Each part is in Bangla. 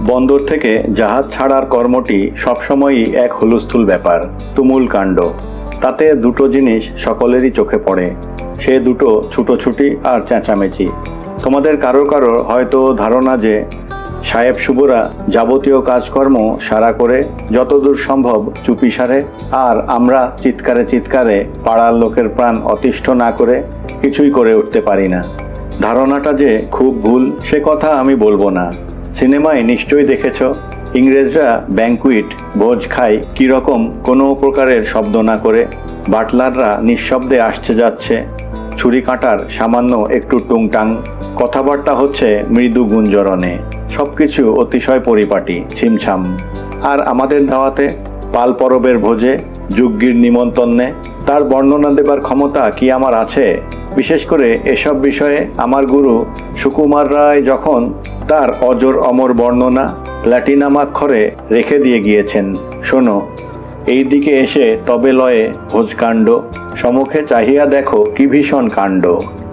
বন্দর থেকে জাহাজ ছাড়ার কর্মটি সবসময়ই এক হুলস্থুল ব্যাপার, তুমুল কাণ্ড। তাতে দুটো জিনিস সকলেরই চোখে পড়ে, সে দুটো ছুটোছুটি আর চেঁচামেচি। তোমাদের কারোর কারোর হয়তো ধারণা যে সাহেব শুভরা যাবতীয় কাজকর্ম সারা করে যতদূর সম্ভব চুপি সারে, আর আমরা চিৎকারে চিৎকারে পাড়ার লোকের প্রাণ অতিষ্ঠ না করে কিছুই করে উঠতে পারি না। ধারণাটা যে খুব ভুল সে কথা আমি বলবো না। সিনেমায় নিশ্চয়ই দেখেছ, ইংরেজরা ব্যাঙ্কুইট ভোজ খায় কীরকম কোনো প্রকারের শব্দ না করে। বাটলাররা নিঃশব্দে আসছে যাচ্ছে, ছুরি কাঁটার সামান্য একটু টুংটাং, কথাবার্তা হচ্ছে মৃদু গুঞ্জরণে, সবকিছু অতিশয় পরিপাটি, ছিমছাম। আর আমাদের দাওয়াতে, পাল পরবের ভোজে, যুগ্গির নিমন্ত্রণে তার বর্ণনা দেবার ক্ষমতা কি আমার আছে? বিশেষ করে এসব বিষয়ে আমার গুরু সুকুমার রায় যখন তার অজর অমর বর্ণনা প্ল্যাটিনামাক্ষরে রেখে দিয়ে গিয়েছেন, শোনো, এই দিকে এসে তবে লয়ে ভোজকাণ্ড, সম্মুখে চাহিয়া দেখো কি ভীষণ কাণ্ড।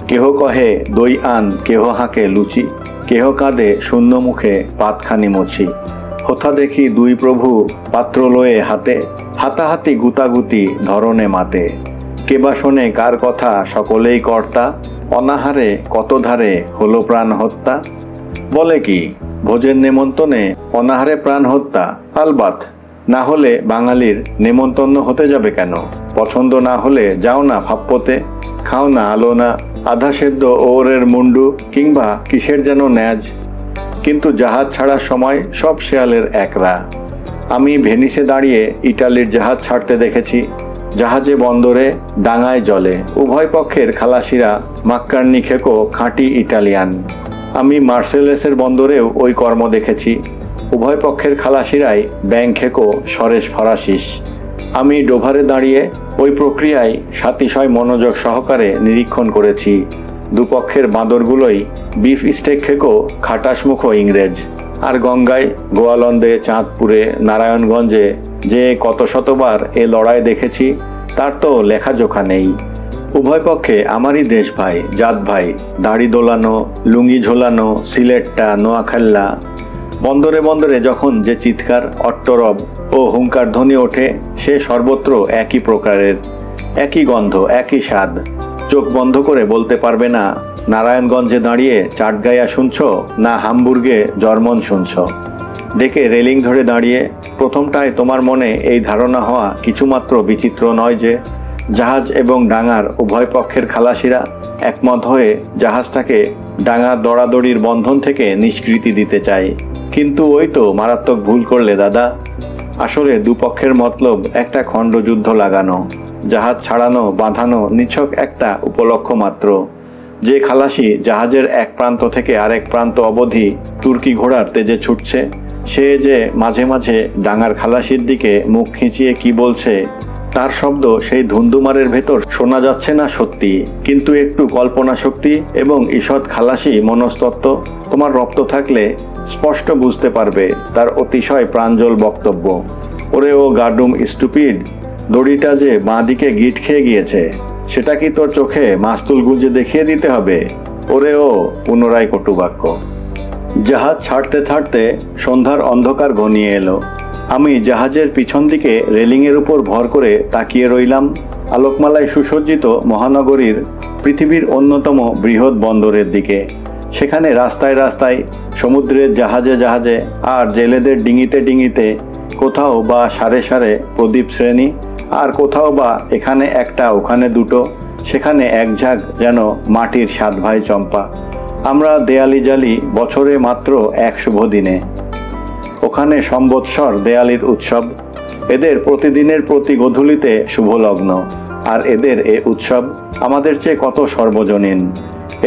কেহ কহে দই আন, কেহ হাঁকে লুচি, কেহ কাঁদে শূন্য মুখে পাতখানি মুছি। হোথা দেখি দুই প্রভু পাত্র লয়ে হাতে, হাতাহাতি গুতাগুতি ধরনে মাতে। কেবা শোনে কার কথা সকলেই কর্তা, অনাহারে কত ধারে হলো প্রাণ হত্যা। বলে কি, ভোজের নেমন্তন্নে অনাহারে প্রাণ হত্যা? আলবাত, না হলে বাঙালির নেমন্তন্ন হতে যাবে কেন? পছন্দ না হলে যাও না ফাপ্পতে, খাও না আলো না আধা সেদ্ধ ওরের মুন্ডু কিংবা কিসের যেন ন্যাজ। কিন্তু জাহাজ ছাড়ার সময় সব শেয়ালের একরা। আমি ভেনিসে দাঁড়িয়ে ইটালির জাহাজ ছাড়তে দেখেছি। জাহাজে বন্দরে, ডাঙায় জলে, উভয় পক্ষের খালাসিরা মাক্কার্নি খেকো খাঁটি ইটালিয়ান। আমি মার্সেলেসের বন্দরেও ওই কর্ম দেখেছি, উভয় পক্ষের খালাসিরাই ব্যাং খেকো সরেশ ফরাসিস। আমি ডোভারে দাঁড়িয়ে ওই প্রক্রিয়ায় সাতিশয় মনোযোগ সহকারে নিরীক্ষণ করেছি। দুপক্ষের বাঁদরগুলোই বিফ স্টেক খেকো খাটাসমুখো ইংরেজ। আর গঙ্গায়, গোয়ালন্দে, চাঁদপুরে, নারায়ণগঞ্জে যে কত শতবার এ লড়াই দেখেছি তার তো লেখাজোখা নেই। উভয় পক্ষে আমারই দেশ ভাই, জাত ভাই, দাড়ি দোলানো, লুঙ্গি ঝোলানো, সিলেটটা, নোয়াখাল্লা। বন্দরে বন্দরে যখন যে চিৎকার, অট্টরব ও হুঙ্কার ধ্বনি ওঠে সে সর্বত্র একই প্রকারের, একই গন্ধ, একই স্বাদ। চোখ বন্ধ করে বলতে পারবে না নারায়ণগঞ্জে দাঁড়িয়ে চাটগায়া শুনছ না হামবুর্গে জার্মান শুনছ। ডেকে রেলিং ধরে দাঁড়িয়ে প্রথমটায় তোমার মনে এই ধারণা হওয়া কিছুমাত্র বিচিত্র নয় যে জাহাজ এবং ডাঙার উভয় পক্ষের খালাসিরা একমত হয়ে জাহাজটাকে ডাঙা দড়াদড়ির বন্ধন থেকে নিষ্কৃতি দিতে চায়। কিন্তু ওই তো মারাত্মক ভুল করলে দাদা। আসলে দুপক্ষের মতলব একটা খণ্ডযুদ্ধ লাগানো, জাহাজ ছাড়ানো বাঁধানো নিছক একটা উপলক্ষ মাত্র। যে খালাসি জাহাজের এক প্রান্ত থেকে আরেক প্রান্ত অবধি তুর্কি ঘোড়ার তেজে ছুটছে, সে যে মাঝে মাঝে ডাঙার খালাসির দিকে মুখ খিঁচিয়ে কি বলছে তার শব্দ সেই ধুন্দুমারের ভেতর শোনা যাচ্ছে না সত্যি, কিন্তু একটু কল্পনা শক্তি এবং ঈষৎ খালাসি মনস্তত্ত্ব তোমার রপ্ত থাকলে স্পষ্ট বুঝতে পারবে তার অতিশয় প্রাঞ্জল বক্তব্য। ওরে ও গার্ডুম স্টুপিড, দড়িটা যে বাঁ দিকে গিট খেয়ে গিয়েছে সেটা কি তোর চোখে মাস্তুল গুঁজে দেখিয়ে দিতে হবে? ওরে ও, পুনরায় কটুবাক্য। জাহাজ ছাড়তে ছাড়তে সন্ধ্যার অন্ধকার ঘনিয়ে এলো। আমি জাহাজের পিছন দিকে রেলিংয়ের উপর ভর করে তাকিয়ে রইলাম আলোকমালায় সুসজ্জিত মহানগরীর পৃথিবীর অন্যতম বৃহৎ বন্দরের দিকে। সেখানে রাস্তায় রাস্তায়, সমুদ্রের জাহাজে জাহাজে আর জেলেদের ডিঙিতে ডিঙিতে কোথাও বা সারে সারে প্রদীপ শ্রেণী, আর কোথাও বা এখানে একটা ওখানে দুটো, সেখানে এক ঝাঁক যেন মাটির সাত ভাই চম্পা। আমরা দেয়ালি জালি বছরে মাত্র এক শুভ দিনে, ওখানে সম্বৎসর দেয়ালির উৎসব। এদের প্রতিদিনের প্রতি গধূলিতে শুভলগ্ন, আর এদের এ উৎসব আমাদের চেয়ে কত সর্বজনীন।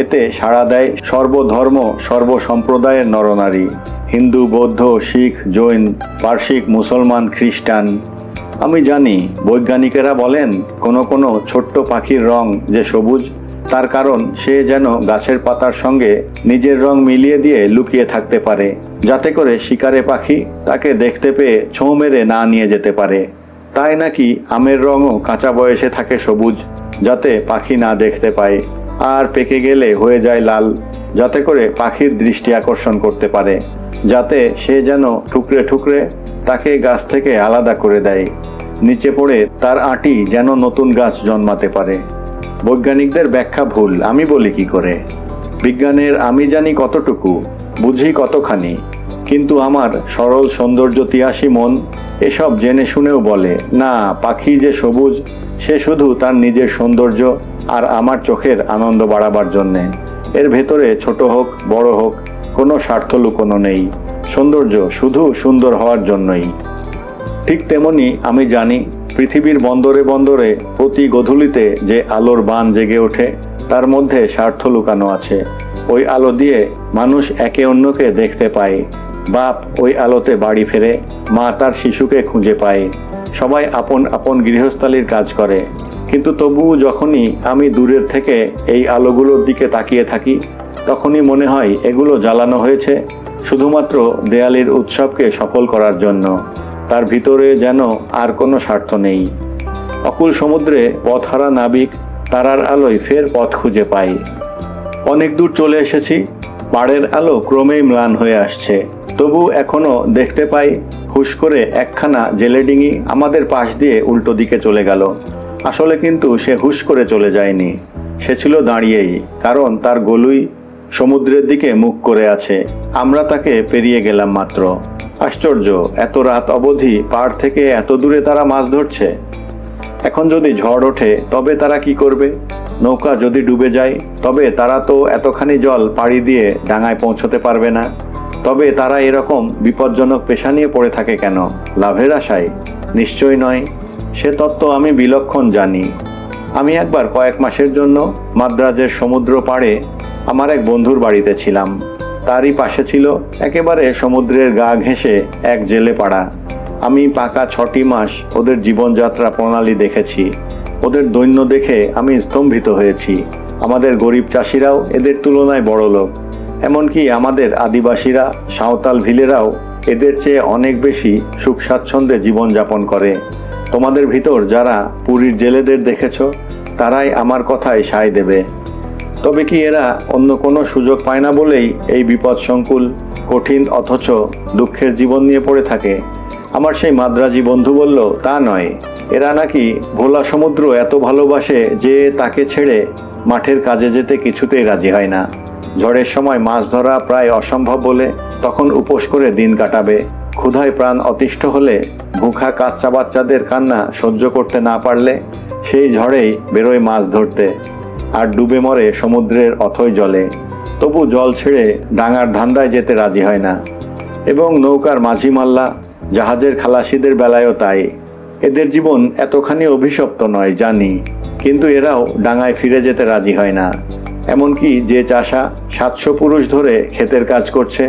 এতে সাড়া দেয় সর্বধর্ম সর্বসম্প্রদায়ের নরনারী, হিন্দু, বৌদ্ধ, শিখ, জৈন, পার্সিক, মুসলমান, খ্রিস্টান। আমি জানি বৈজ্ঞানিকেরা বলেন কোনো কোনো ছোট্ট পাখির রং যে সবুজ, তার কারণ সে যেন গাছের পাতার সঙ্গে নিজের রং মিলিয়ে দিয়ে লুকিয়ে থাকতে পারে, যাতে করে শিকারে পাখি তাকে দেখতে পেয়ে ছোঁ মেরে না নিয়ে যেতে পারে। তাই নাকি আমের রঙও কাঁচা বয়সে থাকে সবুজ, যাতে পাখি না দেখতে পায়, আর পেকে গেলে হয়ে যায় লাল, যাতে করে পাখির দৃষ্টি আকর্ষণ করতে পারে। যাতে সে যেন ঠুকরে ঠুকরে তাকে গাছ থেকে আলাদা করে দেয়। নিচে পড়ে তার আঁটি যেন নতুন গাছ জন্মাতে পারে। বৈজ্ঞানিকদের ব্যাখ্যা ভুল, আমি বলি কি করে? বিজ্ঞানের আমি জানি কতটুকু, বুঝি কতখানি, কিন্তু আমার সরল সৌন্দর্যতিয়াসী মন এসব জেনে শুনেও বলে না, পাখি যে সবুজ সে শুধু তার নিজের সৌন্দর্য আর আমার চোখের আনন্দ বাড়াবার জন্যে। এর ভেতরে ছোট হোক বড় হোক কোনো স্বার্থ লুকোনো নেই, সৌন্দর্য শুধু সুন্দর হওয়ার জন্যই। ঠিক তেমনি আমি জানি পৃথিবীর বন্দরে বন্দরে প্রতি গধূলিতে যে আলোর বান জেগে ওঠে তার মধ্যে স্বার্থ লুকানো আছে। ওই আলো দিয়ে মানুষ একে অন্যকে দেখতে পায়, বাপ ওই আলোতে বাড়ি ফেরে, মা তার শিশুকে খুঁজে পায়, সবাই আপন আপন গৃহস্থালির কাজ করে। কিন্তু তবুও যখনই আমি দূরের থেকে এই আলোগুলোর দিকে তাকিয়ে থাকি তখনই মনে হয় এগুলো জ্বালানো হয়েছে শুধুমাত্র দেয়ালির উৎসবকে সফল করার জন্য। তার ভিতরে যেন আর কোনো স্বার্থ নেই। অকুল সমুদ্রে পথহারা নাবিক তারার আলোয় ফের পথ খুঁজে পাই। অনেক দূর চলে এসেছি, পাড়ের আলো ক্রমেই ম্লান হয়ে আসছে, তবু এখনো দেখতে পাই হুশ করে একখানা জেলে ডিঙি আমাদের পাশ দিয়ে উল্টো দিকে চলে গেল। আসলে কিন্তু সে হুশ করে চলে যায়নি, সে ছিল দাঁড়িয়েই, কারণ তার গলুই সমুদ্রের দিকে মুখ করে আছে। আমরা তাকে পেরিয়ে গেলাম মাত্র। আশ্চর্য, এত রাত অবধি পাড় থেকে এত দূরে তারা মাছ ধরছে। এখন যদি ঝড় ওঠে তবে তারা কি করবে? নৌকা যদি ডুবে যায় তবে তারা তো এতখানি জল পাড়ি দিয়ে ডাঙায় পৌঁছতে পারবে না। তবে তারা এরকম বিপজ্জনক পেশা নিয়ে পড়ে থাকে কেন? লাভের আশায়? নিশ্চয় নয়। সে তত্ত্ব আমি বিলক্ষণ জানি। আমি একবার কয়েক মাসের জন্য মাদ্রাজের সমুদ্র পাড়ে আমার এক বন্ধুর বাড়িতে ছিলাম। তারই পাশে ছিল একেবারে সমুদ্রের গা ঘেঁষে এক জেলে পাড়া। আমি পাকা 6টি মাস ওদের জীবনযাত্রা প্রণালী দেখেছি। ওদের দৈন্য দেখে আমি স্তম্ভিত হয়েছি। আমাদের গরিব চাষিরাও এদের তুলনায় বড় লোক। এমনকি আমাদের আদিবাসীরা, সাঁওতাল ভিলেরাও এদের চেয়ে অনেক বেশি সুখ স্বাচ্ছন্দ্যে জীবনযাপন করে। তোমাদের ভিতর যারা পুরীর জেলেদের দেখেছ তারাই আমার কথায় সায় দেবে। তবে কি এরা অন্য কোনো সুযোগ পায় না বলেই এই বিপদসংকুল, কঠিন অথচ দুঃখের জীবন নিয়ে পড়ে থাকে? আমার সেই মাদ্রাজি বন্ধু বলল, তা নয়, এরা নাকি ভোলা সমুদ্র এত ভালোবাসে যে তাকে ছেড়ে মাঠের কাজে যেতে কিছুতেই রাজি হয় না। ঝড়ের সময় মাছ ধরা প্রায় অসম্ভব বলে তখন উপোস করে দিন কাটাবে। ক্ষুধায় প্রাণ অতিষ্ঠ হলে, ভুখা কাচ্চা বাচ্চাদের কান্না সহ্য করতে না পারলে সেই ঝড়েই বেরোয় মাছ ধরতে, আর ডুবে মরে সমুদ্রের অথই জলে। তবু জল ছেড়ে ডাঙার ধান্দায় যেতে রাজি হয় না। এবং নৌকার মাঝি মাল্লা, জাহাজের খালাসিদের বেলায়ও তাই। এদের জীবন এতখানি অভিশপ্ত নয় জানি, কিন্তু এরাও ডাঙায় ফিরে যেতে রাজি হয় না। এমনকি যে চাষা 700 পুরুষ ধরে ক্ষেতের কাজ করছে,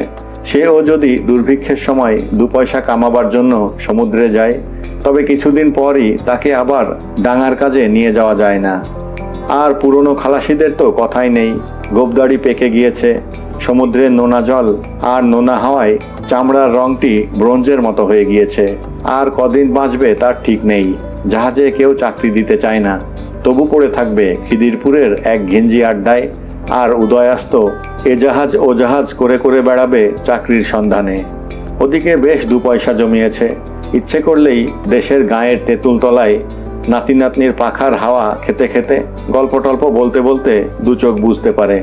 সেও যদি দুর্ভিক্ষের সময় 2 পয়সা কামাবার জন্য সমুদ্রে যায় তবে কিছুদিন পরই তাকে আবার ডাঙার কাজে নিয়ে যাওয়া যায় না। আর পুরনো খালাসিদের তো কথাই নেই, গোবদাড়ি পেকে গিয়েছে। সমুদ্রের নোনা জল আর নোনা হাওয়ায় চামড়ার রংটি ব্রোঞ্জের মতো হয়ে গিয়েছে। আর কদিন বাঁচবে তার ঠিক নেই। জাহাজে কেউ চাকরি দিতে চায় না, তবু পড়ে থাকবে খিদিরপুরের এক ঘিঞ্জি আড্ডায়, আর উদয়াস্ত এ জাহাজ ও জাহাজ করে করে বেড়াবে চাকরির সন্ধানে। ওদিকে বেশ 2 পয়সা জমিয়েছে, ইচ্ছে করলেই দেশের গায়ের তেঁতুল তলায় নাতি নাতনির পাখার হাওয়া খেতে খেতে গল্প টল্প বলতে বলতে 2 চোখ বুঝতে পারে।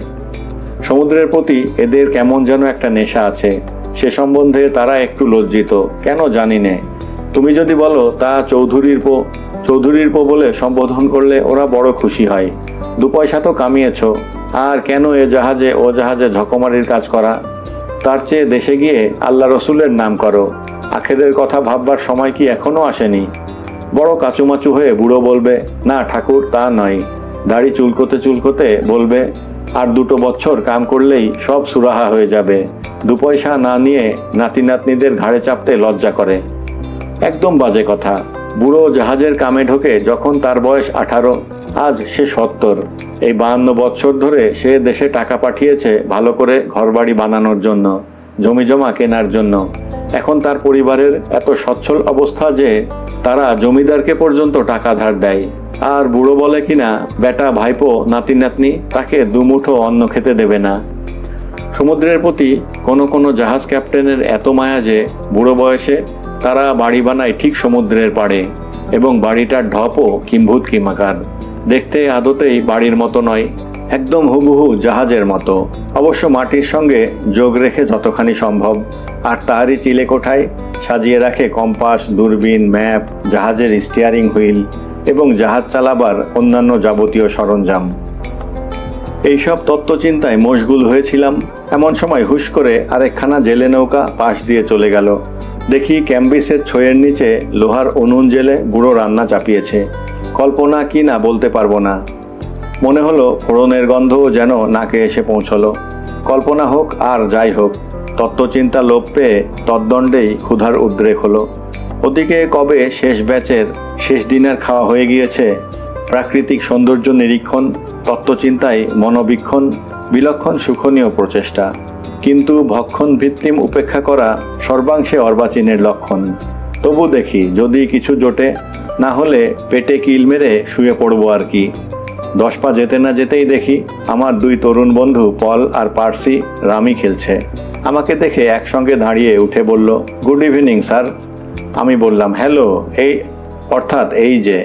সমুদ্রের প্রতি এদের কেমন যেন একটা নেশা আছে। সে সম্বন্ধে তারা একটু লজ্জিত, কেন জানি নে। তুমি যদি বলো তা চৌধুরীর পো বলে সম্বোধন করলে ওরা বড় খুশি হয়। 2 পয়সা তো কামিয়েছ, আর কেন এ জাহাজে ও জাহাজে ঝকমারির কাজ করা? তার চেয়ে দেশে গিয়ে আল্লাহ রসুলের নাম করো। আখেরের কথা ভাববার সময় কি এখনো আসেনি? বড় কাচুমাচু হয়ে বুড়ো বলবে, না ঠাকুর তা নয়। দাড়ি চুলকোতে চুলকোতে বলবে, আর 2 বছর কাম করলেই সব সুরাহা হয়ে যাবে। 2 পয়সা না নিয়ে নাতি নাতনিদের ঘাড়ে চাপতে লজ্জা করে। একদম বাজে কথা। বুড়ো জাহাজের কামে ঢোকে যখন তার বয়স 18, আজ সে 70। এই 52 বছর ধরে সে দেশে টাকা পাঠিয়েছে ভালো করে ঘরবাড়ি বানানোর জন্য, জমি জমা কেনার জন্য। এখন তার পরিবারের এত সচ্ছল অবস্থা যে তারা জমিদারকে পর্যন্ত টাকা ধার দেয়। আর বুড়ো বলে কিনা বেটা ভাইপো নাতি নাতনি তাকে 2 মুঠো অন্ন খেতে দেবে না। সমুদ্রের প্রতি কোনো কোনো জাহাজ ক্যাপ্টেনের এত মায়া যে বুড়ো বয়সে তারা বাড়ি বানায় ঠিক সমুদ্রের পাড়ে, এবং বাড়িটার ঢপও কিম্ভূত কিমাকার। দেখতে আদতেই বাড়ির মতো নয়, একদম হুবহু জাহাজের মতো, অবশ্য মাটির সঙ্গে যোগ রেখে যতখানি সম্ভব। আর তারই চিলেকোঠায় সাজিয়ে রাখে কম্পাস, দূরবীন, ম্যাপ, জাহাজের স্টিয়ারিং হুইল এবং জাহাজ চালাবার অন্যান্য যাবতীয় সরঞ্জাম। এইসব তত্ত্বচিন্তায় মশগুল হয়েছিলাম। এমন সময় হুশ করে আরেকখানা জেলে নৌকা পাশ দিয়ে চলে গেল। দেখি ক্যাম্বিসের ছয়ের নিচে লোহার উনুন জেলে বুড়ো রান্না চাপিয়েছে। কল্পনা কি না বলতে পারবো না। মনে হলো ফোড়নের গন্ধও যেন নাকে এসে পৌঁছলো। কল্পনা হোক আর যাই হোক, তত্ত্বচিন্তা লোপ পেয়ে তদ্দণ্ডেই ক্ষুধার উদ্রেক হলো। ওদিকে কবে শেষ ব্যাচের শেষ ডিনার খাওয়া হয়ে গিয়েছে। প্রাকৃতিক সৌন্দর্য নিরীক্ষণ, তত্ত্বচিন্তায় মনোবীক্ষণ, বিলক্ষণ সুখনীয় প্রচেষ্টা। কিন্তু ভক্ষণ ভিত্তিম উপেক্ষা করা সর্বাংশে অর্বাচীনের লক্ষণ। তবু দেখি যদি কিছু জোটে, না হলে পেটে কিল মেরে শুয়ে পড়বো আর কি। 10 পা যেতে না যেতেই দেখি আমার 2 তরুণ বন্ধু পল আর পার্সি রামি খেলছে। আমাকে দেখে একসঙ্গে দাঁড়িয়ে উঠে বলল, গুড ইভিনিং স্যার। আমি বললাম, হ্যালো, অর্থাৎ এই যে।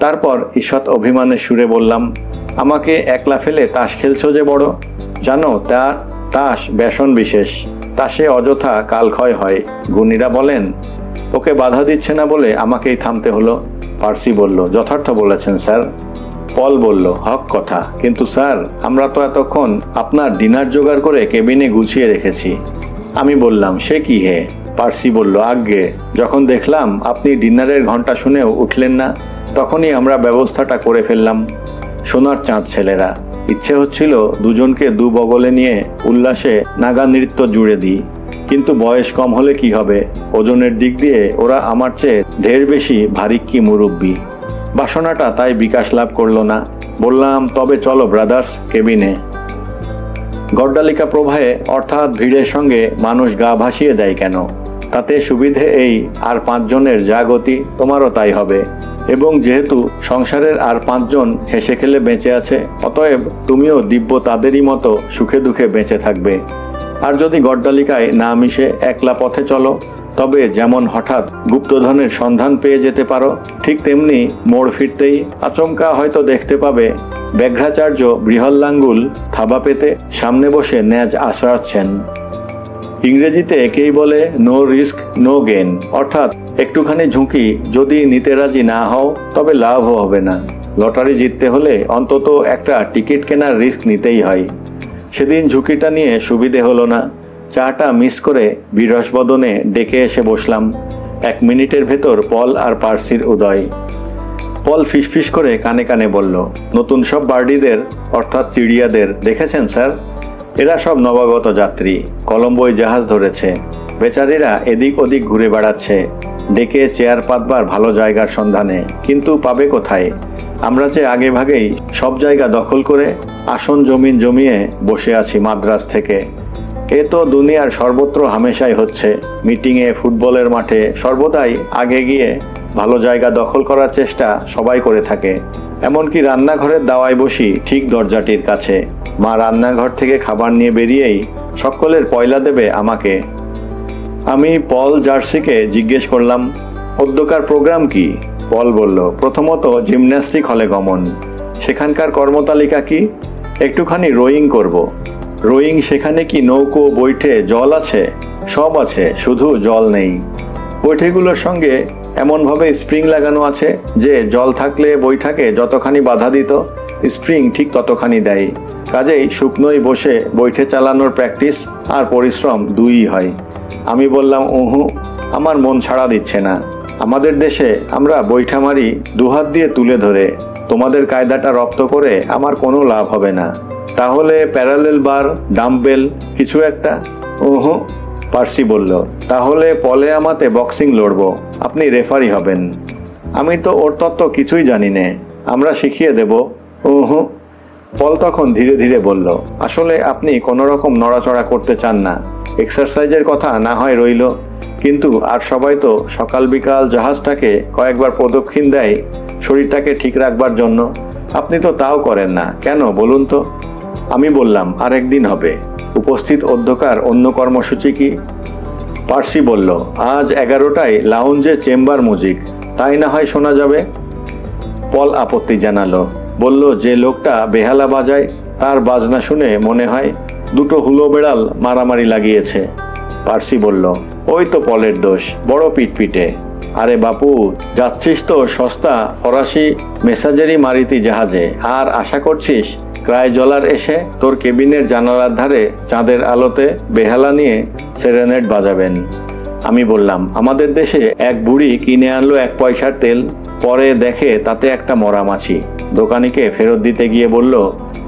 তারপর ঈষৎ অভিমানের সুরে বললাম, আমাকে একলা ফেলে তাস খেলছো যে বড়। জানো, তাস ব্যসন বিশেষ, তাসে অযথা কালক্ষয় হয়। গুণীরা বলেন। ওকে বাধা দিচ্ছে না বলে আমাকেই থামতে হলো। পার্সি বলল, যথার্থ বলেছেন স্যার। পল বলল, হক কথা, কিন্তু স্যার আমরা তো এতক্ষণ আপনার ডিনার জোগাড় করে কেবিনে গুছিয়ে রেখেছি। আমি বললাম, সে কি হে? পার্সি বলল, আজ্ঞে, যখন দেখলাম আপনি ডিনারের ঘন্টা শুনেও উঠলেন না, তখনই আমরা ব্যবস্থাটা করে ফেললাম। সোনার চাঁদ ছেলেরা, ইচ্ছে হচ্ছিল দুজনকে দু বগলে নিয়ে উল্লাসে নাগা নৃত্য জুড়ে দিই। কিন্তু বয়স কম হলে কি হবে, ওজনের দিক দিয়ে ওরা আমার চেয়ে ঢের বেশি ভারিক্কি মুরব্বী। বাসনাটা তাই বিকাশ লাভ করল না। বললাম, তবে চলো ব্রাদার্স, কেবিনে। গড্ডালিকা প্রবাহে অর্থাৎ ভিড়ের সঙ্গে মানুষ গা ভাসিয়ে দেয় কেন? তাতে সুবিধে এই, আর 5 জনের যা গতি তোমারও তাই হবে। এবং যেহেতু সংসারের আর 5 জন হেসে খেলে বেঁচে আছে, অতএব তুমিও দিব্য তাদেরই মতো সুখে দুঃখে বেঁচে থাকবে। আর যদি গড্ডালিকায় না মিশে একলা পথে চলো, তবে যেমন হঠাৎ গুপ্তধনের সন্ধান পেয়ে যেতে পারো, ঠিক তেমনি মোড় ফিরতেই আচমকা হয়তো দেখতে পাবে ব্যাঘ্রাচার্য বৃহল্লাঙ্গুল থাবা পেতে সামনে বসে ন্যাজ আছড়াচ্ছেন। ইংরেজিতে একেই বলে নো রিস্ক নো গেইন, অর্থাৎ একটুখানি ঝুঁকি যদি নিতে রাজি না হও তবে লাভও হবে না। লটারি জিততে হলে অন্তত একটা টিকিট কেনার রিস্ক নিতেই হয়। সেদিন ঝুঁকিটা নিয়ে সুবিধে হলো না। চাটা মিস করে বিরস বদনে ডেকে এসে বসলাম। 1 মিনিটের ভেতর পল আর পার্সির উদয়। পল ফিসফিস করে কানে কানে বলল, নতুন সব বার্ডিদের অর্থাৎ চিড়িয়াদের দেখেছেন স্যার? এরা সব নবাগত যাত্রী, কলম্বোয় জাহাজ ধরেছে। বেচারিরা এদিক ওদিক ঘুরে বেড়াচ্ছে, ডেকে চেয়ার পাতবার ভালো জায়গার সন্ধানে, কিন্তু পাবে কোথায়? আমরা যে আগে ভাগেই সব জায়গা দখল করে আসন জমিন জমিয়ে বসে আছি মাদ্রাজ থেকে। এ তো দুনিয়ার সর্বত্র হামেশাই হচ্ছে। মিটিংয়ে, ফুটবলের মাঠে সর্বদাই আগে গিয়ে ভালো জায়গা দখল করার চেষ্টা সবাই করে থাকে। এমনকি রান্নাঘরের দাওয়ায় বসি ঠিক দরজাটির কাছে। মা রান্নাঘর থেকে খাবার নিয়ে বেরিয়েই সকলের পয়লা দেবে আমাকে। আমি পল জার্সিকে জিজ্ঞেস করলাম, অদ্যকার প্রোগ্রাম কি? পল বলল, প্রথমত জিমন্যাস্টিক হলে গমন। সেখানকার কর্মতালিকা কি? একটুখানি রোয়িং করব। রোয়িং সেখানে কি নৌকো, বৈঠে, জল আছে? সব আছে, শুধু জল নেই। বৈঠেগুলোর সঙ্গে এমনভাবে স্প্রিং লাগানো আছে যে জল থাকলে বৈঠাকে যতখানি বাধা দিত, স্প্রিং ঠিক ততখানি দেয়। কাজেই শুকনোই বসে বৈঠে চালানোর প্র্যাকটিস আর পরিশ্রম দুইই হয়। আমি বললাম, আমার মন ছাড়া দিচ্ছে না। আমাদের দেশে আমরা বৈঠা মারি দুহাত দিয়ে তুলে ধরে। তোমাদের কায়দাটা রপ্ত করে আমার কোনো লাভ হবে না। তাহলে প্যারালেল বার, ডাম্বেল কিছু একটা? পার্সি বলল, তাহলে পলে আমাতে বক্সিং লড়ব, আপনি রেফারি হবেন। আমি তো ওর তত্ত্ব কিছুই জানি নে, আমরা শিখিয়ে দেব। পল তখন ধীরে ধীরে বলল, আসলে আপনি কোনো রকম নড়াচড়া করতে চান না। এক্সারসাইজের কথা না হয় রইল, কিন্তু আর সবাই তো সকাল বিকাল জাহাজটাকে কয়েকবার প্রদক্ষিণ দেয় শরীরটাকে ঠিক রাখবার জন্য। আপনি তো তাও করেন না, কেন বলুন তো? আমি বললাম, আরেকদিন হবে। উপস্থিত অধ্যকার অন্য কর্মসূচি কি? পার্সি বলল, আজ 11টায় লাউঞ্জে চেম্বার মিউজিক, তাই না হয় শোনা যাবে। পল আপত্তি জানালো, বলল, যে লোকটা বেহালা বাজায় তার বাজনা শুনে মনে হয় দুটো হুলো বেড়াল মারামারি লাগিয়েছে। পার্সি বলল, ওই তো পলের দোষ, বড় পিটপিটে। আরে বাপু, যাচ্ছিস তো সস্তা ফরাসি মেসাজেরি মারিতি জাহাজে, আর আশা করছিস ক্রাইজলার এসে তোর কেবিনের জানালার ধারে চাঁদের আলোতে বেহালা নিয়ে সেরেনেড বাজাবেন। আমি বললাম, আমাদের দেশে এক বুড়ি কিনে আনলো 1 পয়সার তেল, পরে দেখে তাতে একটা মরা মাছি। দোকানিকে ফেরত দিতে গিয়ে বলল,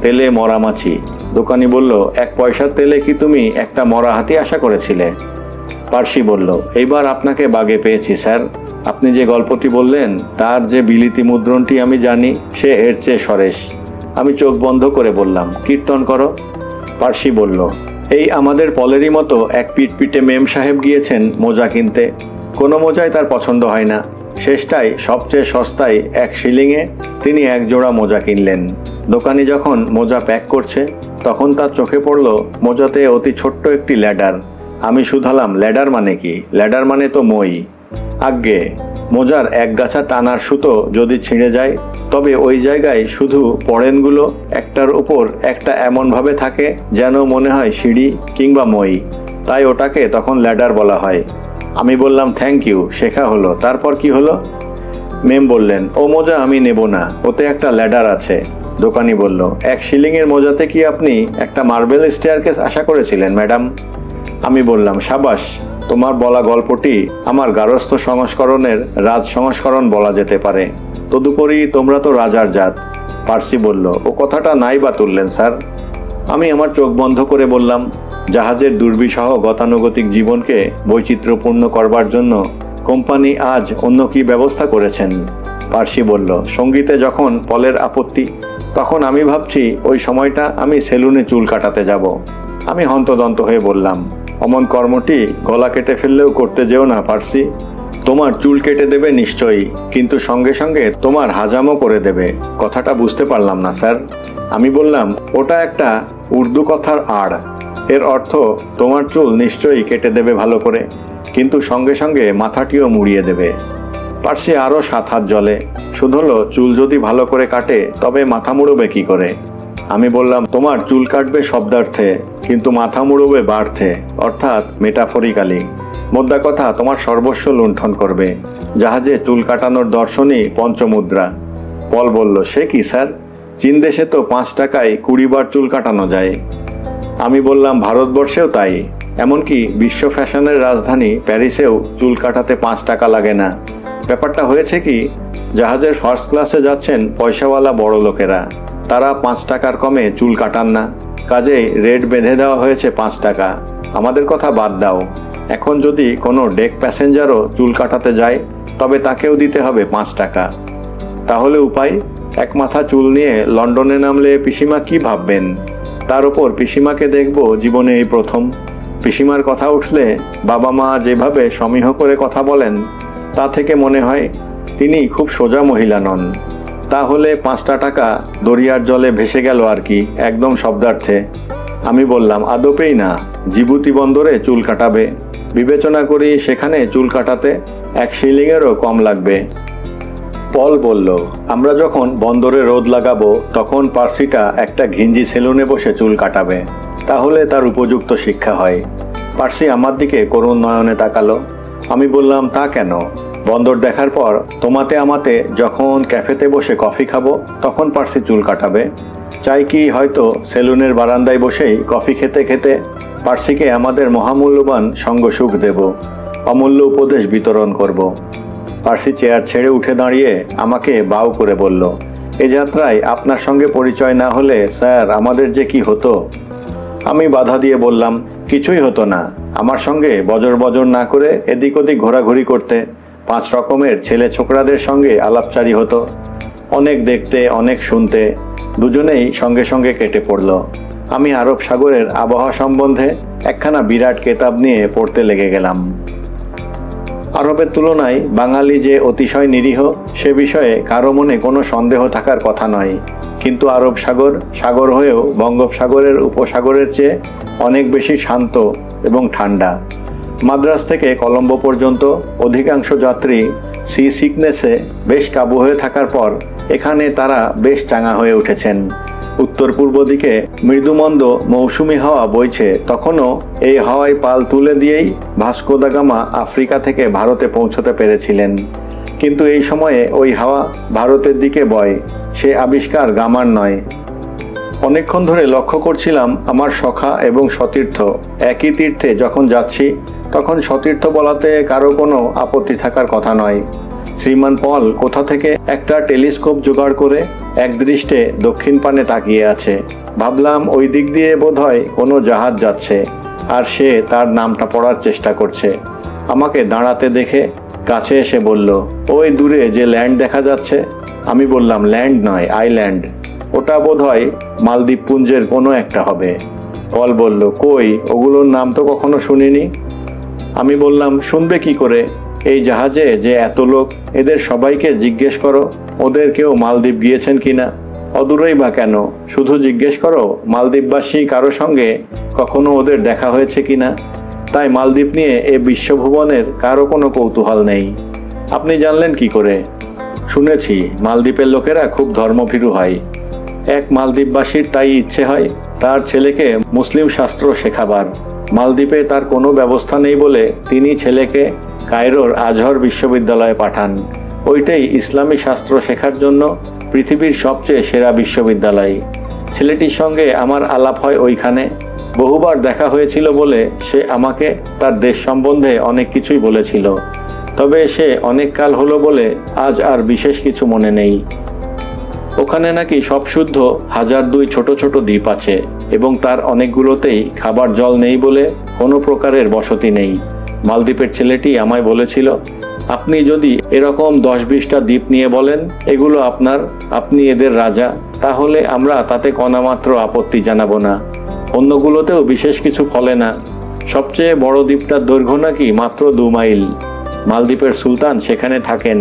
তেলে মরা মাছি। দোকানি বলল, 1 পয়সার তেলে কি তুমি একটা মরা হাতি আশা করেছিলে? পার্সি বলল, এইবার আপনাকে বাগে পেয়েছি স্যার। আপনি যে গল্পটি বললেন তার যে বিলিতি মুদ্রণটি আমি জানি, সে এর চেয়ে সরেস। আমি চোখ বন্ধ করে বললাম, কীর্তন করো। পার্সি বলল, এই আমাদের পলেরই মতো এক পিটপিটে মেম সাহেব গিয়েছেন মোজা কিনতে। কোনো মোজাই তার পছন্দ হয় না। শেষটায় সবচেয়ে সস্তায় 1 শিলিংয়ে তিনি 1 জোড়া মোজা কিনলেন। দোকানি যখন মোজা প্যাক করছে তখন তার চোখে পড়ল মোজাতে অতি ছোট্ট একটি ল্যাডার। আমি শুধালাম, ল্যাডার মানে কি? ল্যাডার মানে তো মই। আজ্ঞে, মোজার এক গাছা টানার সুতো যদি ছিঁড়ে যায় তবে ওই জায়গায় শুধু পড়েনগুলো একটার উপর একটা এমনভাবে থাকে যেন মনে হয় সিঁড়ি কিংবা মই, তাই ওটাকে তখন ল্যাডার বলা হয়। আমি বললাম, থ্যাংক ইউ, শেখা হলো। তারপর কি হলো? মেম বললেন, ও মোজা আমি নেব না, ওতে একটা ল্যাডার আছে। দোকানি বলল, 1 শিলিংয়ের মোজাতে কি আপনি একটা মার্বেল স্টেয়ারকেস আশা করেছিলেন ম্যাডাম? আমি বললাম, সাবাস, তোমার বলা গল্পটি আমার গারস্থ সংস্করণের রাজ সংস্করণ বলা যেতে পারে। তদুপরি তোমরা তো রাজার জাত। পার্সি বলল, ও কথাটা নাই বা তুললেন স্যার। আমি আমার চোখ বন্ধ করে বললাম, জাহাজের দুর্বিষহ গতানুগতিক জীবনকে বৈচিত্র্যপূর্ণ করবার জন্য কোম্পানি আজ অন্য কি ব্যবস্থা করেছেন। পার্সি বলল, সঙ্গীতে যখন পলের আপত্তি, তখন আমি ভাবছি ওই সময়টা আমি সেলুনে চুল কাটাতে যাব। আমি হন্তদন্ত হয়ে বললাম, অমন কর্মটি গলা কেটে ফেললেও করতে যেও না পার্সি। তোমার চুল কেটে দেবে নিশ্চয়ই, কিন্তু সঙ্গে সঙ্গে তোমার হাজামও করে দেবে। কথাটা বুঝতে পারলাম না স্যার। আমি বললাম, ওটা একটা উর্দু কথার আড়। এর অর্থ তোমার চুল নিশ্চয়ই কেটে দেবে ভালো করে, কিন্তু সঙ্গে সঙ্গে মাথাটিও মুড়িয়ে দেবে। পার্সি আরও 7 হাত জলে। শুধলো, চুল যদি ভালো করে কাটে তবে মাথা মুড়বে কি করে? আমি বললাম, তোমার চুল কাটবে শব্দার্থে, কিন্তু মাথা মুড়বে বার্থে, অর্থাৎ মেটাফরিক্যালি। মোদ্দা কথা, তোমার সর্বস্ব লুণ্ঠন করবে। জাহাজে চুল কাটানোর দর্শনই পঞ্চমুদ্রা। পল বলল, সে কি স্যার? চীন দেশে তো 5 টাকায় 20 বার চুল কাটানো যায়। আমি বললাম, ভারতবর্ষেও তাই। এমনকি বিশ্ব ফ্যাশনের রাজধানী প্যারিসেও চুল কাটাতে 5 টাকা লাগে না। ব্যাপারটা হয়েছে কি, জাহাজের ফার্স্ট ক্লাসে যাচ্ছেন পয়সাওয়ালা বড় লোকেরা, তারা 5 টাকার কমে চুল কাটান না। কাজেই রেট বেঁধে দেওয়া হয়েছে 5 টাকা। আমাদের কথা বাদ দাও, এখন যদি কোনো ডেক প্যাসেঞ্জারও চুল কাটাতে যায় তবে তাকেও দিতে হবে 5 টাকা। তাহলে উপায়? 1 মাথা চুল নিয়ে লন্ডনে নামলে পিসিমা কি ভাববেন? তার উপর পিসিমাকে দেখব জীবনে এই প্রথম। পিসিমার কথা উঠলে বাবা মা যেভাবে সমীহ করে কথা বলেন তা থেকে মনে হয় তিনি খুব সোজা মহিলা নন। তাহলে 5টা টাকা দরিয়ার জলে ভেসে গেল আর কি, একদম শব্দার্থে। আমি বললাম, আদপেই না, জিবুতি বন্দরে চুল কাটাবে। বিবেচনা করি সেখানে চুল কাটাতে 1 শিলিংয়েরও কম লাগবে। পল বলল, আমরা যখন বন্দরে রোদ লাগাবো তখন পার্সিটা একটা ঘিঞ্জি সেলুনে বসে চুল কাটাবে, তাহলে তার উপযুক্ত শিক্ষা হয়। পার্সি আমার দিকে করুণ নয়নে তাকালো। আমি বললাম, তা কেন? বন্দর দেখার পর তোমাতে আমাতে যখন ক্যাফেতে বসে কফি খাবো তখন পার্সি চুল কাটাবে। চাই কি হয়তো সেলুনের বারান্দায় বসেই কফি খেতে খেতে পার্সিকে আমাদের মহামূল্যবান সঙ্গ সুখ দেব, অমূল্য উপদেশ বিতরণ করব। পার্সি চেয়ার ছেড়ে উঠে দাঁড়িয়ে আমাকে বাউ করে বলল, এ যাত্রায় আপনার সঙ্গে পরিচয় না হলে স্যার আমাদের যে কি হতো। আমি বাধা দিয়ে বললাম, কিছুই হতো না। আমার সঙ্গে বজর বজর না করে এদিক ওদিক ঘোরাঘুরি করতে 5 রকমের ছেলে ছোকরাদের সঙ্গে আলাপচারি হতো। অনেক দেখতে, অনেক শুনতে, দুজনেই সঙ্গে সঙ্গে কেটে পড়ল। আমি আরব সাগরের আবহাওয়া সম্বন্ধে একখানা বিরাট কেতাব নিয়ে পড়তে লেগে গেলাম। আরবের তুলনায় বাঙালি যে অতিশয় নিরীহ সে বিষয়ে কারো মনে কোনো সন্দেহ থাকার কথা নয়, কিন্তু আরব সাগর সাগর হয়েও বঙ্গোপসাগরের উপসাগরের চেয়ে অনেক বেশি শান্ত এবং ঠান্ডা। মাদ্রাজ থেকে কলম্বো পর্যন্ত অধিকাংশ যাত্রী সি সিকনেসে বেশ কাবু হয়ে থাকার পর এখানে তারা বেশ চাঙা হয়ে উঠেছেন। উত্তর পূর্ব দিকে মৃদুমন্দ মৌসুমি হাওয়া বইছে, তখনও এই হাওয়ায় পাল তুলে দিয়েই ভাস্কো দা গামা আফ্রিকা থেকে ভারতে পৌঁছতে পেরেছিলেন। কিন্তু এই সময়ে ওই হাওয়া ভারতের দিকে বয়, সে আবিষ্কার গামার নয়। অনেকক্ষণ ধরে লক্ষ্য করছিলাম আমার সখা এবং সতীর্থ একই তীর্থে যখন যাচ্ছি তখন সতীর্থ বলাতে কারো কোনো আপত্তি থাকার কথা নয়। শ্রীমান পল কোথা থেকে একটা টেলিস্কোপ জোগাড় করে একদৃষ্টে দক্ষিণ পানে তাকিয়ে আছে। ভাবলাম ওই দিক দিয়ে বোধহয় কোনো জাহাজ যাচ্ছে, আর সে তার নামটা পড়ার চেষ্টা করছে। আমাকে দাঁড়াতে দেখে কাছে এসে বলল, ওই দূরে যে ল্যান্ড দেখা যাচ্ছে। আমি বললাম, ল্যান্ড নয়, আইল্যান্ড। ওটা বোধহয় মালদ্বীপ পুঞ্জের কোনো একটা হবে। পল বলল, কই, ওগুলোর নাম তো কখনো শুনিনি। আমি বললাম, শুনবে কি করে, এই জাহাজে যে এত লোক, এদের সবাইকে জিজ্ঞেস করো ওদের কেউ মালদ্বীপ গিয়েছেন কিনা। অদূরেই বা কেন, শুধু জিজ্ঞেস করো মালদ্বীপবাসী কারো সঙ্গে কখনো ওদের দেখা হয়েছে কিনা। তাই মালদ্বীপ নিয়ে এ বিশ্বভুবনের কারো কোনো কৌতূহল নেই। আপনি জানলেন কি করে? শুনেছি মালদ্বীপের লোকেরা খুব ধর্মভীরু হয়। এক মালদ্বীপবাসীর তাই ইচ্ছে হয় তার ছেলেকে মুসলিম শাস্ত্র শেখাবার। মালদ্বীপে তার কোনো ব্যবস্থা নেই বলে তিনি ছেলেকে কায়রোর আজহর বিশ্ববিদ্যালয়ে পাঠান। ওইটাই ইসলামী শাস্ত্র শেখার জন্য পৃথিবীর সবচেয়ে সেরা বিশ্ববিদ্যালয়। ছেলেটির সঙ্গে আমার আলাপ হয় ওইখানে। বহুবার দেখা হয়েছিল বলে সে আমাকে তার দেশ সম্বন্ধে অনেক কিছুই বলেছিল। তবে সে অনেক কাল হলো বলে আজ আর বিশেষ কিছু মনে নেই। ওখানে নাকি সব শুদ্ধ 1002 ছোট ছোট দ্বীপ আছে এবং তার অনেকগুলোতেই খাবার জল নেই বলে কোনো প্রকারের বসতি নেই। মালদ্বীপের ছেলেটি আমায় বলেছিল, আপনি যদি এরকম 10-20টা দ্বীপ নিয়ে বলেন এগুলো আপনার, আপনি এদের রাজা, তাহলে আমরা তাতে কণামাত্র আপত্তি জানাবো না। অন্যগুলোতেও বিশেষ কিছু ফলে না। সবচেয়ে বড় দ্বীপটার দৈর্ঘ্য নাকি মাত্র 2 মাইল। মালদ্বীপের সুলতান সেখানে থাকেন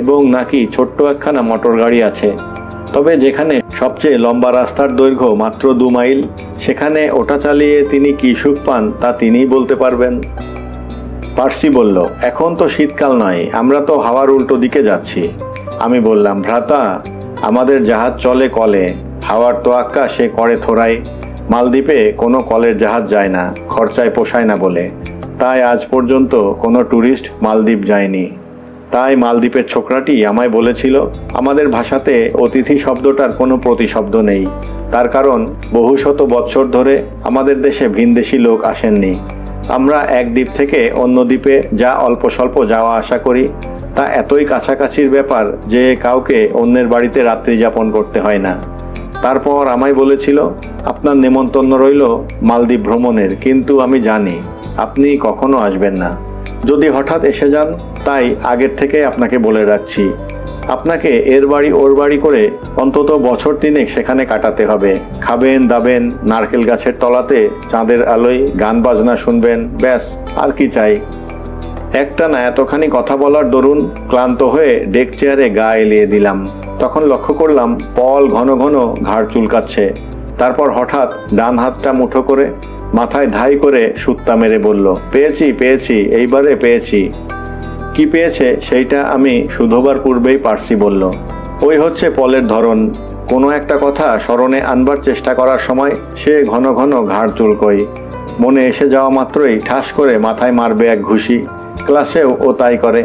এবং নাকি ছোট্ট একখানা মোটর গাড়ি আছে। তবে যেখানে সবচেয়ে লম্বা রাস্তার দৈর্ঘ্য মাত্র 2 মাইল, সেখানে ওটা চালিয়ে তিনি কি সুখ পান তা তিনিই বলতে পারবেন। পার্সি বলল, এখন তো শীতকাল নয়, আমরা তো হাওয়ার উল্টো দিকে যাচ্ছি। আমি বললাম, ভ্রাতা, আমাদের জাহাজ চলে কলে, হাওয়ার তোয়াক্কা সে করে থোড়াই। মালদ্বীপে কোনো কলের জাহাজ যায় না, খরচায় পোষায় না বলে। তাই আজ পর্যন্ত কোনো ট্যুরিস্ট মালদ্বীপ যায়নি। তাই মালদ্বীপের ছোকরাটি আমায় বলেছিল, আমাদের ভাষাতে অতিথি শব্দটার কোনো প্রতিশব্দ নেই। তার কারণ বহু শত বৎসর ধরে আমাদের দেশে ভিনদেশি লোক আসেননি। আমরা এক দ্বীপ থেকে অন্য দ্বীপে যা অল্প স্বল্প যাওয়া আসা করি তা এতই কাছাকাছির ব্যাপার যে কাউকে অন্যের বাড়িতে রাত্রি যাপন করতে হয় না। তারপর আমায় বলেছিল, আপনার নেমন্তন্ন রইল মালদ্বীপ ভ্রমণের, কিন্তু আমি জানি আপনি কখনো আসবেন না। যদি হঠাৎ এসে যান, তাই আগের থেকে আপনাকে বলে রাখছি, আপনাকে এর বাড়ি ওর বাড়ি করে অন্তত বছর 3 সেখানে কাটাতে হবে। খাবেন দাবেন, নারকেল গাছের তলাতে চাঁদের আলোয় গান বাজনা শুনবেন, ব্যাস, আর কি চাই। একটা না এতখানি কথা বলার দরুন ক্লান্ত হয়ে ডেক চেয়ারে গা এলিয়ে দিলাম। তখন লক্ষ্য করলাম পল ঘন ঘন ঘাড় চুলকাচ্ছে। তারপর হঠাৎ ডান হাতটা মুঠো করে মাথায় ধাই করে সুত্তা মেরে বলল, পেয়েছি পেয়েছি, এইবারে পেয়েছি। কি পেয়েছে সেইটা আমি শুধোবার পূর্বেই পার্সি বলল। ওই হচ্ছে পলের ধরন। কোনো একটা কথা স্মরণে আনবার চেষ্টা করার সময় সে ঘন ঘন ঘাড় চুলকোয়। মনে এসে যাওয়া মাত্রই ঠাস করে মাথায় মারবে এক ঘুষি। ক্লাসেও ও তাই করে।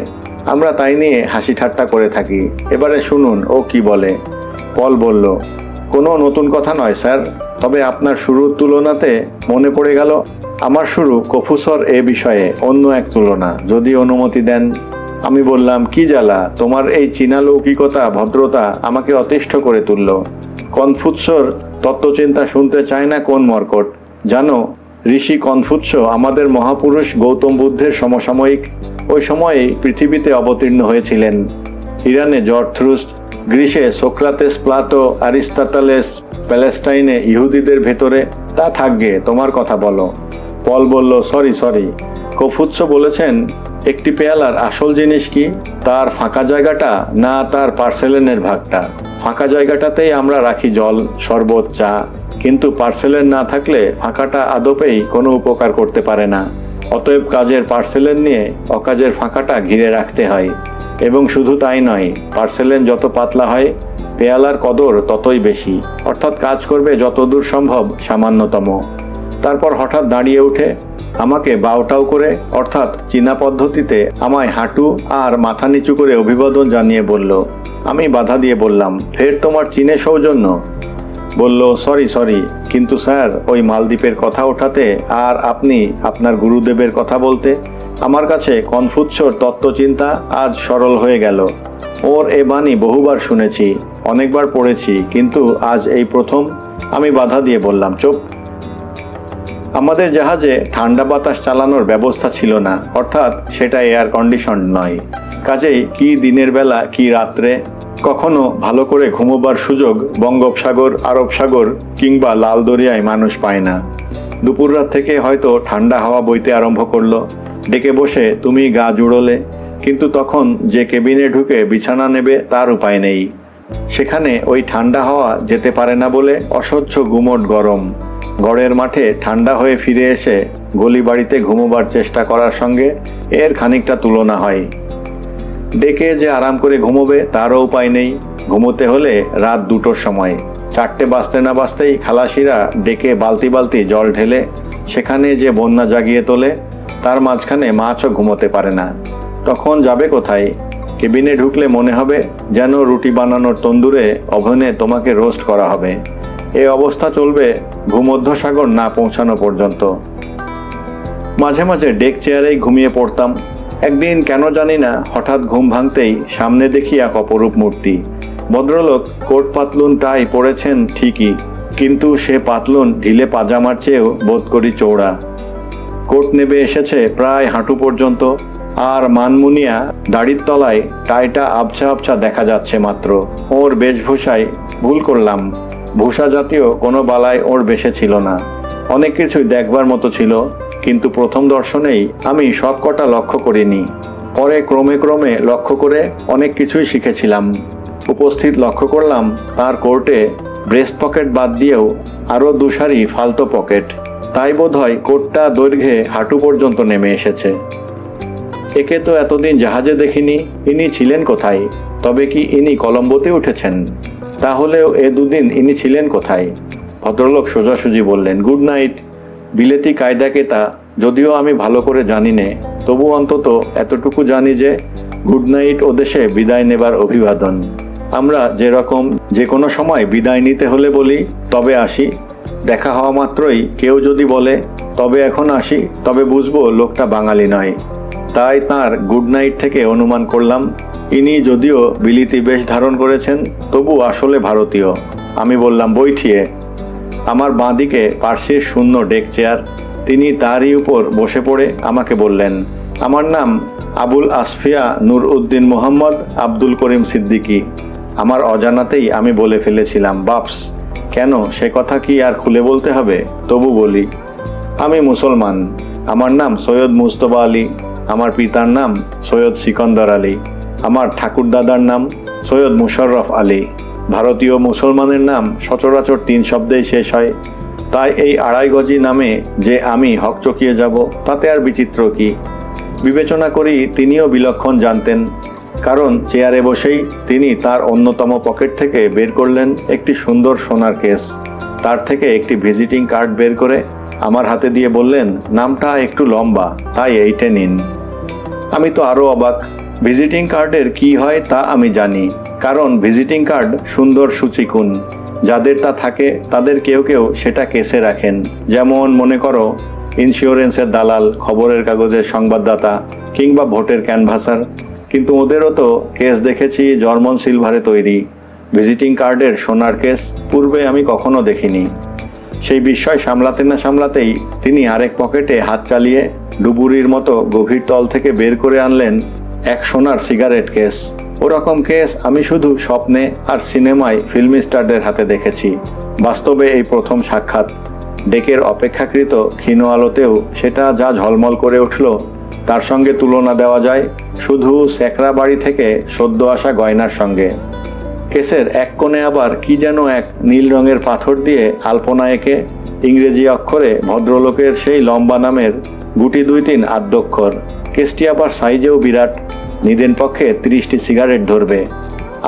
আমরা তাই নিয়ে হাসি ঠাট্টা করে থাকি। এবারে শুনুন ও কি বলে। পল বলল, কোনো নতুন কথা নয় স্যার, তবে আপনার শুরুর তুলনাতে মনে পড়ে গেল আমার শুরু কফুসর এ বিষয়ে অন্য এক তুলনা, যদি অনুমতি দেন। আমি বললাম, কি জ্বালা, তোমার এই চীনা লৌকিকতা ভদ্রতা আমাকে অতিষ্ঠ করে তুলল। কনফুৎসর তত্ত্বচিন্তা শুনতে চায় না কোন মর্কট। জানো, ঋষি কনফুৎস আমাদের মহাপুরুষ গৌতম বুদ্ধের সমসাময়িক। ওই সময়েই পৃথিবীতে অবতীর্ণ হয়েছিলেন। ইরানে জরথ্রুস্ট, গ্রিসে সোক্রাতেস, প্লাটো, অ্যারিস্টটলেস, প্যালেস্টাইনে ইহুদিদের ভেতরে। তা থাকবে, তোমার কথা বলো। পল বলল, সরি, কনফুৎস বলেছেন একটি পেয়ালার আসল জিনিস কি, তার ফাঁকা জায়গাটা না তার পার্সেলেনের ভাগটা? ফাঁকা জায়গাটাতেই আমরা রাখি জল, শরবত, চা, কিন্তু পার্সেলেন না থাকলে ফাঁকাটা আদপেই কোনো উপকার করতে পারে না। অতএব কাজের পার্সেলেন নিয়ে অকাজের ফাঁকাটা ঘিরে রাখতে হয়। এবং শুধু তাই নয়, পার্সেলেন যত পাতলা হয় পেয়ালার কদর ততই বেশি, অর্থাৎ কাজ করবে যতদূর সম্ভব সামান্যতম। তারপর হঠাৎ দাঁড়িয়ে উঠে আমাকে বাউটাও করে, অর্থাৎ চীনা পদ্ধতিতে আমায় হাঁটু আর মাথা নিচু করে অভিবাদন জানিয়ে বলল। আমি বাধা দিয়ে বললাম, ফের তোমার চীনে সৌজন্য? বলল, সরি, কিন্তু স্যার, ওই মালদ্বীপের কথা ওঠাতে আর আপনি আপনার গুরুদেবের কথা বলতে আমার কাছে কনফুৎসর তত্ত্বচিন্তা আজ সরল হয়ে গেল। ওর এ বাণী বহুবার শুনেছি, অনেকবার পড়েছি, কিন্তু আজ এই প্রথম। আমি বাধা দিয়ে বললাম, চুপ। আমাদের জাহাজে ঠান্ডা বাতাস চালানোর ব্যবস্থা ছিল না, অর্থাৎ সেটা এয়ার কন্ডিশন নয়। কাজেই কি দিনের বেলা কি রাত্রে কখনো ভালো করে ঘুমোবার সুযোগ বঙ্গোপসাগর, আরব সাগর কিংবা লাল দরিয়ায় মানুষ পায় না। দুপুর রাত থেকে হয়তো ঠান্ডা হাওয়া বইতে আরম্ভ করলো। ডেকে বসে তুমি গা জুড়োলে, কিন্তু তখন যে কেবিনে ঢুকে বিছানা নেবে তার উপায় নেই। সেখানে ওই ঠান্ডা হাওয়া যেতে পারে না বলে অসহ্য গুমোট গরম। গড়ের মাঠে ঠান্ডা হয়ে ফিরে এসে গলি বাড়িতে ঘুমোবার চেষ্টা করার সঙ্গে এর খানিকটা তুলনা হয়। ডেকে যে আরাম করে ঘুমোবে তারও উপায় নেই। ঘুমোতে হলে রাত 2টোর সময়, 4টে বাজতে না বাজতেই খালাসিরা ডেকে বালতি বালতি জল ঢেলে সেখানে যে বন্যা জাগিয়ে তোলে, তার মাঝখানে মাছও ঘুমোতে পারে না। তখন যাবে কোথায়? কেবিনে ঢুকলে মনে হবে যেন রুটি বানানোর তন্দুরে ওভেনে তোমাকে রোস্ট করা হবে। এই অবস্থা চলবে ভূমধ্যসাগর না পৌঁছানো পর্যন্ত। মাঝে মাঝে ডেক চেয়ারেই ঘুমিয়ে পড়তাম। একদিন কেন জানি না হঠাৎ ঘুম ভাঙতেই সামনে দেখি এক অপরূপ মূর্তি। ভদ্রলোক কোট পাতলুন টাই পরেছেন ঠিকই, কিন্তু সে পাতলুন ঢিলে পাজামার চেয়েও বোধ করি চৌড়া। কোট নেবে এসেছে প্রায় হাঁটু পর্যন্ত, আর মানমুনিয়া দাড়ির তলায় টাইটা আবছা আবছা দেখা যাচ্ছে মাত্র। ওর বেশভূষায় ভুল করলাম, ভূষা জাতীয় কোনো বালাই ওর বেশে ছিল না। অনেক কিছুই দেখবার মতো ছিল, কিন্তু প্রথম দর্শনেই আমি সব কটা লক্ষ্য করিনি। পরে ক্রমে ক্রমে লক্ষ্য করে অনেক কিছুই শিখেছিলাম। উপস্থিত লক্ষ্য করলাম তার কোর্টে ব্রেস্ট পকেট বাদ দিয়েও আরও 2 সারি ফালতো পকেট। তাই বোধহয় কোটটা দৈর্ঘ্যে হাঁটু পর্যন্ত নেমে এসেছে। একে তো এতদিন জাহাজে দেখিনি, ইনি ছিলেন কোথায়? তবে কি ইনি কলম্বোতে উঠেছেন? তাহলেও এ 2 দিন ইনি ছিলেন কোথায়? ভদ্রলোক সোজাসুজি বললেন, গুড নাইট। বিলেতি কায়দাকে তা যদিও আমি ভালো করে জানি নে, তবু অন্তত এতটুকু জানি যে গুড নাইট ও দেশে বিদায় নেবার অভিবাদন। আমরা যেরকম যে কোনো সময় বিদায় নিতে হলে বলি, তবে আসি। দেখা হওয়া মাত্রই কেউ যদি বলে তবে এখন আসি, তবে বুঝবো লোকটা বাঙালি নয়। তাই তার গুড নাইট থেকে অনুমান করলাম ইনি যদিও বিলিতি বেশ ধারণ করেছেন, তবু আসলে ভারতীয়। আমি বললাম, বৈঠিয়ে। আমার বাঁদিকে পার্সির শূন্য ডেক চেয়ার, তিনি তারই উপর বসে পড়ে আমাকে বললেন, আমার নাম আবুল আসফিয়া নূর উদ্দিন মোহাম্মদ আব্দুল করিম সিদ্দিকী। আমার অজানাতেই আমি বলে ফেলেছিলাম, বাপস। কেন, সে কথা কি আর খুলে বলতে হবে? তবু বলি, আমি মুসলমান। আমার নাম সৈয়দ মুস্তফা আলী। আমার পিতার নাম সৈয়দ সিকন্দর আলী। আমার ঠাকুরদাদার নাম সৈয়দ মুশাররফ আলী। ভারতীয় মুসলমানের নাম সচরাচর 3 শব্দেই শেষ হয়। তাই এই 2.5 গজি নামে যে আমি হকচকিয়ে যাব, তাতে আর বিচিত্র কি? বিবেচনা করি তিনিও বিলক্ষণ জানতেন, কারণ চেয়ারে বসেই তিনি তার অন্যতম পকেট থেকে বের করলেন একটি সুন্দর সোনার কেস। তার থেকে একটি ভিজিটিং কার্ড বের করে আমার হাতে দিয়ে বললেন, নামটা একটু লম্বা, তাই এইটে নিন। আমি তো আরও অবাক। ভিজিটিং কার্ডের কি হয় তা আমি জানি, কারণ ভিজিটিং কার্ড সুন্দর সুচিকুন। যাদের তা থাকে তাদের কেউ কেউ সেটা কেসে রাখেন, যেমন মনে করো ইন্স্যুরেন্সের দালাল, খবরের কাগজের সংবাদদাতা কিংবা ভোটের ক্যানভাসার। কিন্তু ওদেরও তো কেস দেখেছি জার্মান সিলভারে তৈরি। ভিজিটিং কার্ডের সোনার কেস পূর্বে আমি কখনো দেখিনি। সেই বিস্ময় সামলাতে না সামলাতেই তিনি আরেক পকেটে হাত চালিয়ে ডুবুরির মতো গভীর তল থেকে বের করে আনলেন এক সোনার সিগারেট কেস। ওরকম কেস আমি শুধু স্বপ্নে আর সিনেমায় ফিল্মি স্টারদের হাতে দেখেছি। বাস্তবে এই প্রথম সাক্ষাৎ। ডেকের অপেক্ষাকৃত ক্ষীণ আলোতেও সেটা যা ঝলমল করে উঠল, তার সঙ্গে তুলনা দেওয়া যায় শুধু স্যাকরা বাড়ি থেকে সদ্য আসা গয়নার সঙ্গে। কেসের এক কোণে আবার কি যেন এক নীল রঙের পাথর দিয়ে আলপনা এঁকে ইংরেজি অক্ষরে ভদ্রলোকের সেই লম্বা নামের গুটি 2-3 আদ্যক্ষর। কেসটি আবার সাইজেও বিরাট, নিদেন পক্ষে 30টি সিগারেট ধরবে।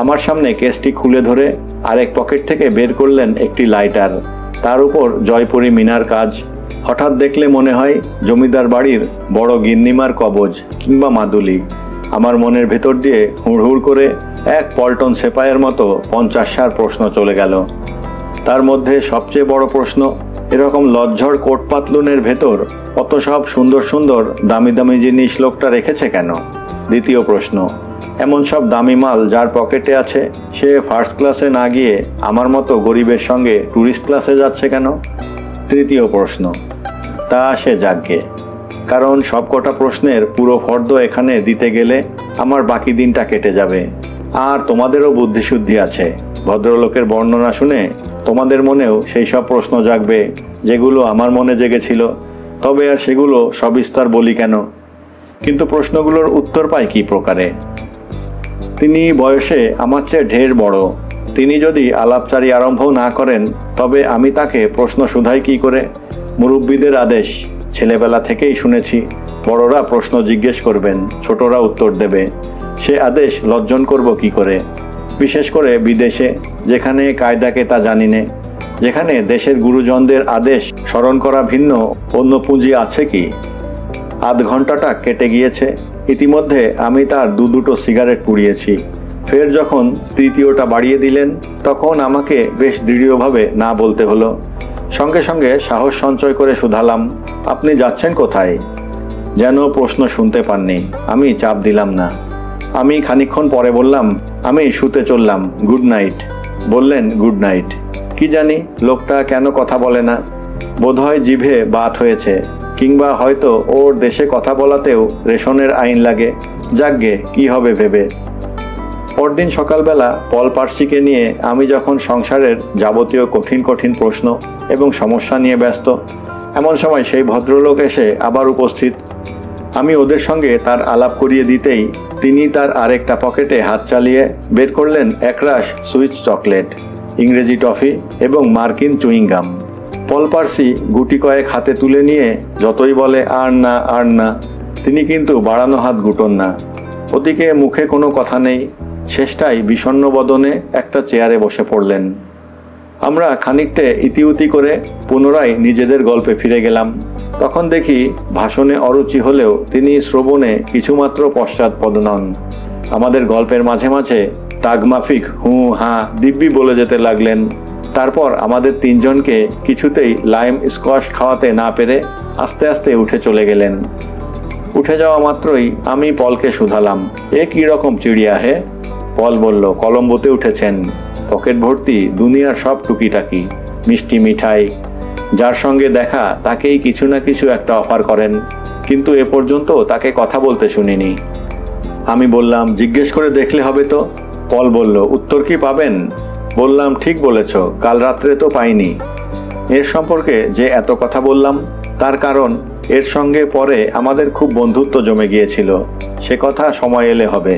আমার সামনে কেসটি খুলে ধরে আরেক পকেট থেকে বের করলেন একটি লাইটার, তার উপর জয়পুরি মিনার কাজ। হঠাৎ দেখলে মনে হয় জমিদার বাড়ির বড় গিন্নিমার কবজ কিংবা মাদুলি। আমার মনের ভেতর দিয়ে হুড়হুড় করে এক পল্টন সেপাইয়ের মতো 50-60 প্রশ্ন চলে গেল। তার মধ্যে সবচেয়ে বড় প্রশ্ন, এরকম লজ্জড় কোট পাতলুনের ভেতর অত সব সুন্দর সুন্দর দামি দামি জিনিস লোকটা রেখেছে কেন? দ্বিতীয় প্রশ্ন, এমন সব দামি মাল যার পকেটে আছে সে ফার্স্ট ক্লাসে না গিয়ে আমার মতো গরিবের সঙ্গে ট্যুরিস্ট ক্লাসে যাচ্ছে কেন? তৃতীয় প্রশ্ন, তা সে যাকগে, কারণ সবকটা প্রশ্নের পুরো ফর্দ এখানে দিতে গেলে আমার বাকি দিনটা কেটে যাবে। আর তোমাদেরও বুদ্ধিশুদ্ধি আছে, ভদ্রলোকের বর্ণনা শুনে তোমাদের মনেও সেই সব প্রশ্ন জাগবে যেগুলো আমার মনে জেগেছিল। তবে আর সেগুলো সবিস্তার বলি কেন? কিন্তু প্রশ্নগুলোর উত্তর পাই কি প্রকারে? তিনি বয়সে আমার চেয়ে ঢের বড়। তিনি যদি আলাপচারি আরম্ভ না করেন তবে আমি তাকে প্রশ্ন শুধাই কি করে? মুরব্বীদের আদেশ, ছেলেবেলা থেকেই শুনেছি বড়রা প্রশ্ন জিজ্ঞেস করবেন, ছোটরা উত্তর দেবে। সে আদেশ লজ্জন করব কি করে? বিশেষ করে বিদেশে, যেখানে কায়দাকে তা জানি নে, যেখানে দেশের গুরুজনদের আদেশ স্মরণ করা ভিন্ন অন্য পুঁজি আছে কি? আধ ঘন্টাটা কেটে গিয়েছে। ইতিমধ্যে আমি তার 2-2টো সিগারেট পুড়িয়েছি। ফের যখন তৃতীয়টা বাড়িয়ে দিলেন তখন আমাকে বেশ দৃঢ়ভাবে না বলতে হলো। সঙ্গে সঙ্গে সাহস সঞ্চয় করে শুধালাম, আপনি যাচ্ছেন কোথায়? যেন প্রশ্ন শুনতে পাননি। আমি চাপ দিলাম না। আমি খানিকক্ষণ পরে বললাম, আমি শুতে চললাম, গুড নাইট। বললেন, গুড নাইট। কি জানি লোকটা কেন কথা বলে না, বোধহয় জিভে বাত হয়েছে, কিংবা হয়তো ওর দেশে কথা বলাতেও রেশনের আইন লাগে। যাকগে, কি হবে ভেবে। পরদিন সকালবেলা পল পার্সিকে নিয়ে আমি যখন সংসারের যাবতীয় কঠিন কঠিন প্রশ্ন এবং সমস্যা নিয়ে ব্যস্ত, এমন সময় সেই ভদ্রলোক এসে আবার উপস্থিত। আমি ওদের সঙ্গে তার আলাপ করিয়ে দিতেই তিনি তার আরেকটা পকেটে হাত চালিয়ে বের করলেন একরাশ সুইচ চকলেট, ইংরেজি টফি এবং মার্কিন চুইংগাম। পল পার্সি গুটি কয়েক হাতে তুলে নিয়ে যতই বলে আর না আর না, তিনি কিন্তু বাড়ানো হাত গুটন না। ওদিকে মুখে কোনো কথা নেই, শেষটাই বিষণ্ণ বদনে একটা চেয়ারে বসে পড়লেন। আমরা খানিকটা ইতিউতি করে পুনরায় নিজেদের গল্পে ফিরে গেলাম। তখন দেখি ভাষণে অরুচি হলেও তিনি শ্রবণে কিছুমাত্র পশ্চাৎপদ নন। আমাদের গল্পের মাঝে মাঝে তাগমাফিক হু হা দিব্যি বলে যেতে লাগলেন। তারপর আমাদের 3 জনকে কিছুতেই লাইম স্কোয়াশ খাওয়াতে না পেরে আস্তে আস্তে উঠে চলে গেলেন। উঠে যাওয়া মাত্রই আমি পলকে শুধালাম, এ কি রকম চিড়িয়া হে? পল বলল, কলম্বোতে উঠেছেন, পকেট ভর্তি দুনিয়ার সব টুকিটাকি, মিষ্টি মিঠাই, যার সঙ্গে দেখা তাকেই কিছু না কিছু একটা অফার করেন, কিন্তু এ পর্যন্ত তাকে কথা বলতে শুনিনি। আমি বললাম, জিজ্ঞেস করে দেখলে হবে তো। পল বলল, উত্তর কি পাবেন? বললাম, ঠিক বলেছ, কাল রাত্রে তো পাইনি। এর সম্পর্কে যে এত কথা বললাম তার কারণ এর সঙ্গে পরে আমাদের খুব বন্ধুত্ব জমে গিয়েছিল। সে কথা সময় এলে হবে।